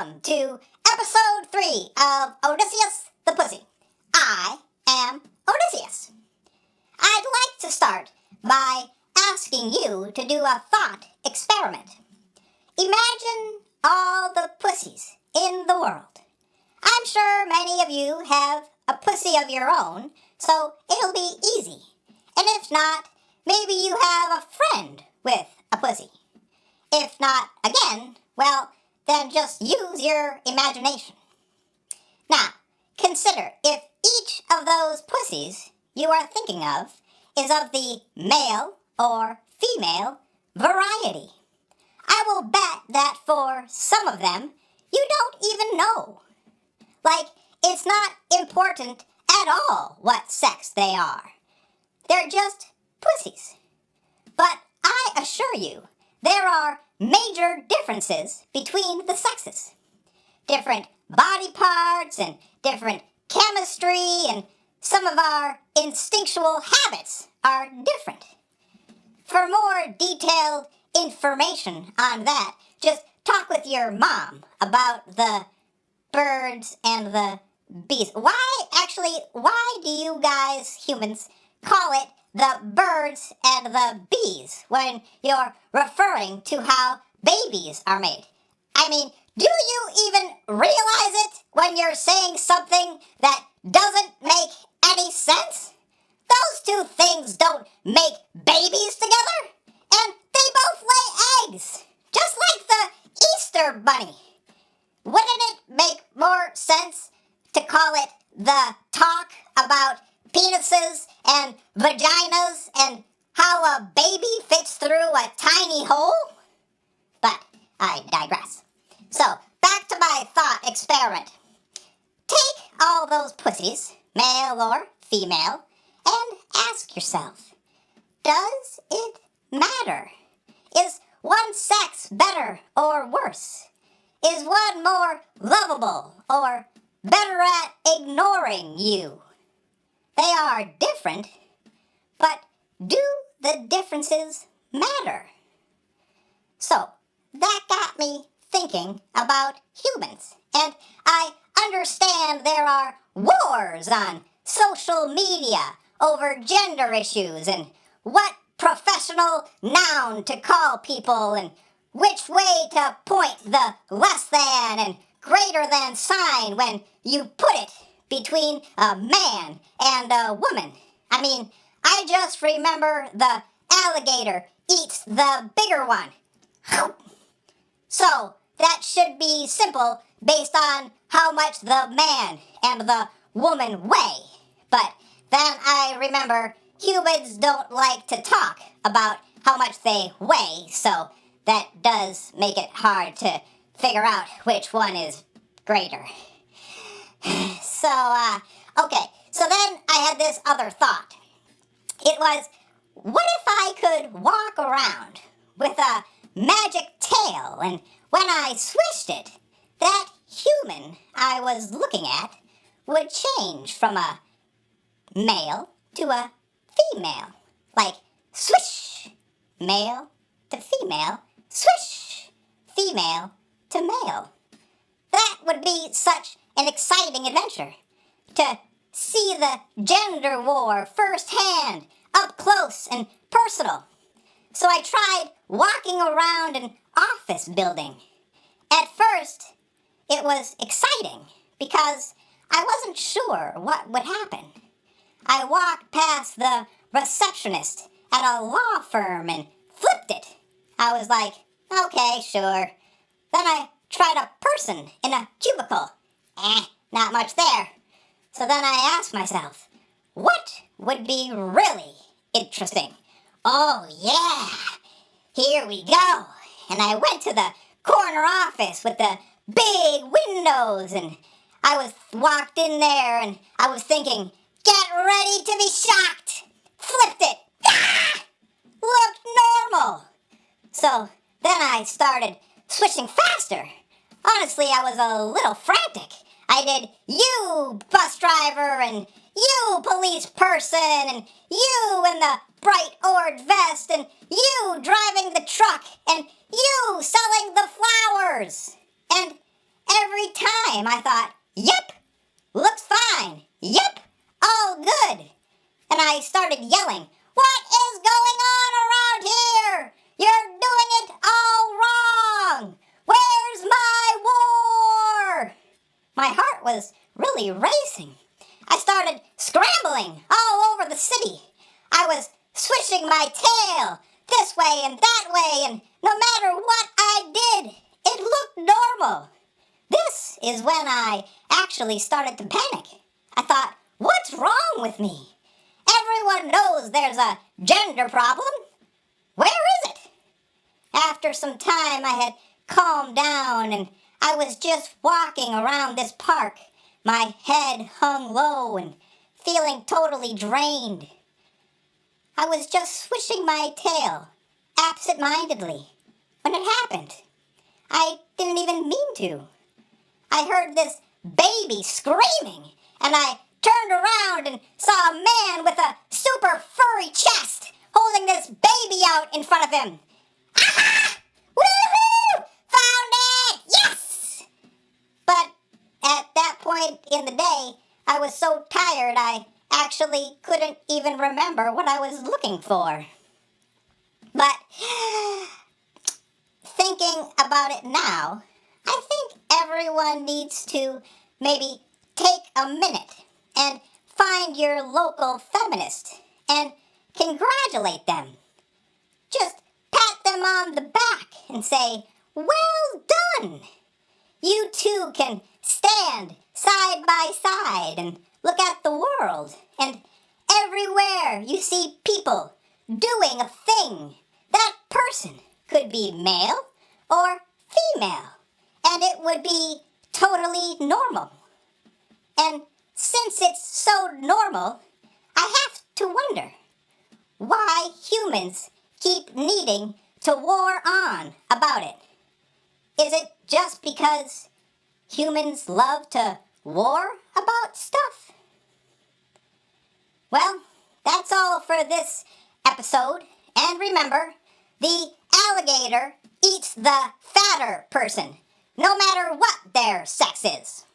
Welcome to episode 3 of Odysseus the Puhsy. I am Odysseus. I'd like to start by asking you to do a thought experiment. Imagine all the pussies in the world. I'm sure many of you have a pussy of your own, so it'll be easy. And if not, maybe you have a friend with a pussy. If not, again, well, then just use your imagination. Now, consider if each of those pussies you are thinking of is of the male or female variety. I will bet that for some of them, you don't even know. Like, it's not important at all what sex they are. They're just pussies. But I assure you, there are major differences between the sexes. Different body parts and different chemistry and some of our instinctual habits are different. For more detailed information on that, just talk with your mom about the birds and the bees. Why do you guys, humans, call it the birds and the bees when you're referring to how babies are made? I mean, do you even realize it when you're saying something that doesn't make any sense? Those two things don't make babies together, and they both lay eggs, just like the Easter bunny. Wouldn't it make more sense to call it the talk about penises and vaginas and how a baby fits through a tiny hole? But I digress. So, back to my thought experiment. Take all those pussies, male or female, and ask yourself, does it matter? Is one sex better or worse? Is one more lovable or better at ignoring you? They are different, but do the differences matter? So, that got me thinking about humans, and I understand there are wars on social media over gender issues and what professional noun to call people and which way to point the less than and greater than sign when you put it between a man and a woman. I mean, I just remember the alligator eats the bigger one. So, that should be simple based on how much the man and the woman weigh. But then I remember humans don't like to talk about how much they weigh, so that does make it hard to figure out which one is greater. So then I had this other thought. It was, what if I could walk around with a magic tail, and when I swished it, that human I was looking at would change from a male to a female. Like, swish, male to female, swish, female to male. That would be such an exciting adventure, to see the gender war firsthand, up close and personal. So I tried walking around an office building. At first, it was exciting because I wasn't sure what would happen. I walked past the receptionist at a law firm and flipped it. I was like, okay, sure. Then I tried a person in a cubicle. Not much there. So then I asked myself, what would be really interesting? Oh yeah, here we go. And I went to the corner office with the big windows, and I walked in there and I was thinking, get ready to be shocked. Flipped it. Looked normal. So then I started switching faster. Honestly, I was a little frantic. I did you, bus driver, and you, police person, and you in the bright orange vest, and you driving the truck, and you selling the flowers. And time, I thought, yep, looks fine. Yep, all good. And I started yelling, what is going on around here? You're doing it all wrong. Where's my war? My heart was really racing. I started scrambling all over the city. I was swishing my tail this way and that way, and no matter what I did, it looked normal. This is when I actually started to panic. I thought, what's wrong with me? Everyone knows there's a gender problem. Where is it? After some time, I had calmed down and I was just walking around this park, my head hung low and feeling totally drained. I was just swishing my tail, absent-mindedly, when it happened. I didn't even mean to. I heard this baby screaming, and I turned around and saw a man with a super furry chest holding this baby out in front of him. Aha! Woohoo! Found it! Yes! But at that point in the day, I was so tired I actually couldn't even remember what I was looking for. But thinking about it now, I think everyone needs to maybe take a minute and find your local feminist and congratulate them. Just pat them on the back and say, well done! You two can stand side by side and look at the world, and everywhere you see people doing a thing, that person could be male or female, and it would be totally normal. And since it's so normal, I have to wonder why humans keep needing to war on about it. Is it just because humans love to war about stuff? Well, that's all for this episode. And remember, the alligator eats the fatter person, no matter what their sex is.